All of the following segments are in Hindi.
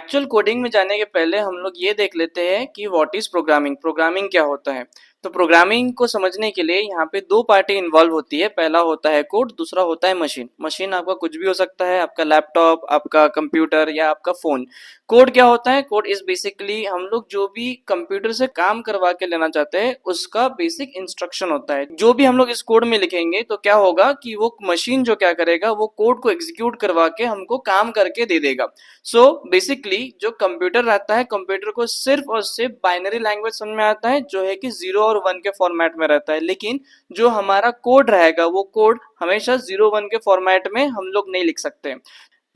एक्चुअल कोडिंग में जाने के पहले हम लोग ये देख लेते हैं कि व्हाट इज प्रोग्रामिंग। प्रोग्रामिंग क्या होता है? तो प्रोग्रामिंग को समझने के लिए यहाँ पे दो पार्टी इन्वॉल्व होती है। पहला होता है कोड, दूसरा होता है मशीन। मशीन आपका कुछ भी हो सकता है, आपका लैपटॉप, आपका कंप्यूटर या आपका फोन। कोड क्या होता है? कोड इज बेसिकली हम लोग जो भी कंप्यूटर से काम करवा के लेना चाहते हैं उसका बेसिक इंस्ट्रक्शन होता है। जो भी हम लोग इस कोड में लिखेंगे तो क्या होगा कि वो मशीन जो क्या करेगा, वो कोड को एग्जीक्यूट करवा के हमको काम करके दे देगा। सो बेसिकली जो कंप्यूटर रहता है, कंप्यूटर को सिर्फ और सिर्फ बाइनरी लैंग्वेज समझ में आता है जो है कि 0 और 1 के फॉर्मेट में रहता है। लेकिन जो हमारा कोड रहेगा वो कोड हमेशा 0 1 के फॉर्मेट में हम लोग नहीं लिख सकते।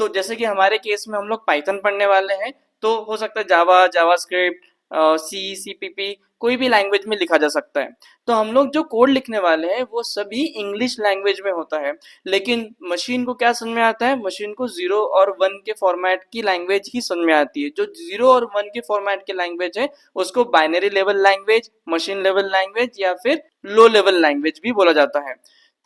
तो जैसे कि हमारे केस में हम लोग पाइथन पढ़ने वाले हैं, तो हो सकता है जावा, जावास्क्रिप्ट, सी, सीपीपी, कोई भी लैंग्वेज में लिखा जा सकता है। तो हम लोग जो कोड लिखने वाले हैं वो सभी इंग्लिश लैंग्वेज में होता है। लेकिन मशीन को क्या समझ में आता है? मशीन को 0 और 1 के फॉर्मेट की लैंग्वेज ही समझ में आती है। जो 0 और 1 के फॉर्मेट की लैंग्वेज है उसको binary level language, machine level language या फिर लो लेवल लैंग्वेज भी बोला जाता है।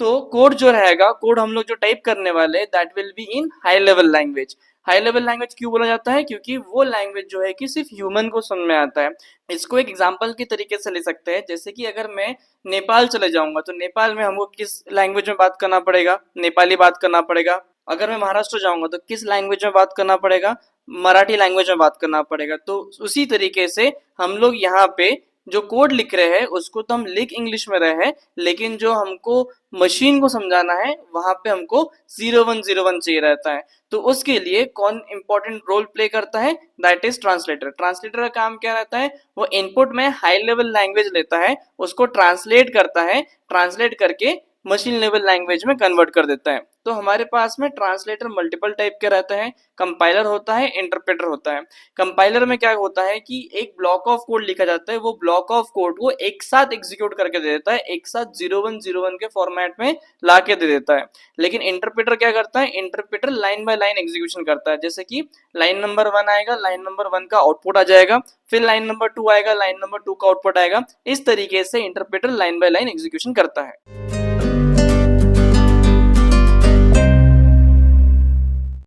तो कोड जो रहेगा, कोड हम लोग जो टाइप करने वाले हैं that will be in high level language. High level language क्यों बोला जाता है? क्योंकि वो लैंग्वेज जो है कि सिर्फ ह्यूमन को समझ में आता है। इसको एक एग्जांपल के तरीके से ले सकते हैं। जैसे कि अगर मैं नेपाल चले जाऊंगा तो नेपाल में हमको किस लैंग्वेज में बात करना पड़ेगा? नेपाली बात करना पड़ेगा। अगर मैं महाराष्ट्र जाऊंगा तो किस लैंग्वेज में बात करना पड़ेगा? मराठी लैंग्वेज में बात करना पड़ेगा। तो उसी तरीके से हम लोग यहाँ पे जो कोड लिख रहे हैं उसको तो हम लिख इंग्लिश में रहे हैं, लेकिन जो हमको मशीन को समझाना है वहां पे हमको 0101 चाहिए रहता है। तो उसके लिए कौन इंपॉर्टेंट रोल प्ले करता है? That is translator. ट्रांसलेटर का काम क्या रहता है? वो इनपुट में हाई लेवल लैंग्वेज लेता है, उसको ट्रांसलेट करता है, ट्रांसलेट करके मशीन लेवल लैंग्वेज में कन्वर्ट कर देता है। तो हमारे पास में ट्रांसलेटर मल्टीपल टाइप के रहता है। कंपाइलर होता है, इंटरप्रेटर होता है। कंपाइलर में क्या होता है कि एक ब्लॉक ऑफ कोड लिखा जाता है, वो ब्लॉक ऑफ कोड को एक साथ एग्जीक्यूट करके दे देता है, एक साथ 0101 के फॉर्मेट में ला के दे देता है। लेकिन इंटरप्रेटर क्या करता है? Interpreter line by line execution करता है। जैसे कि लाइन नंबर 1 आएगा, लाइन नंबर 1 का आउटपुट आ जाएगा, फिर लाइन नंबर 2 आएगा, लाइन नंबर 2 का आउटपुट आएगा। इस तरीके से interpreter line by line execution करता है।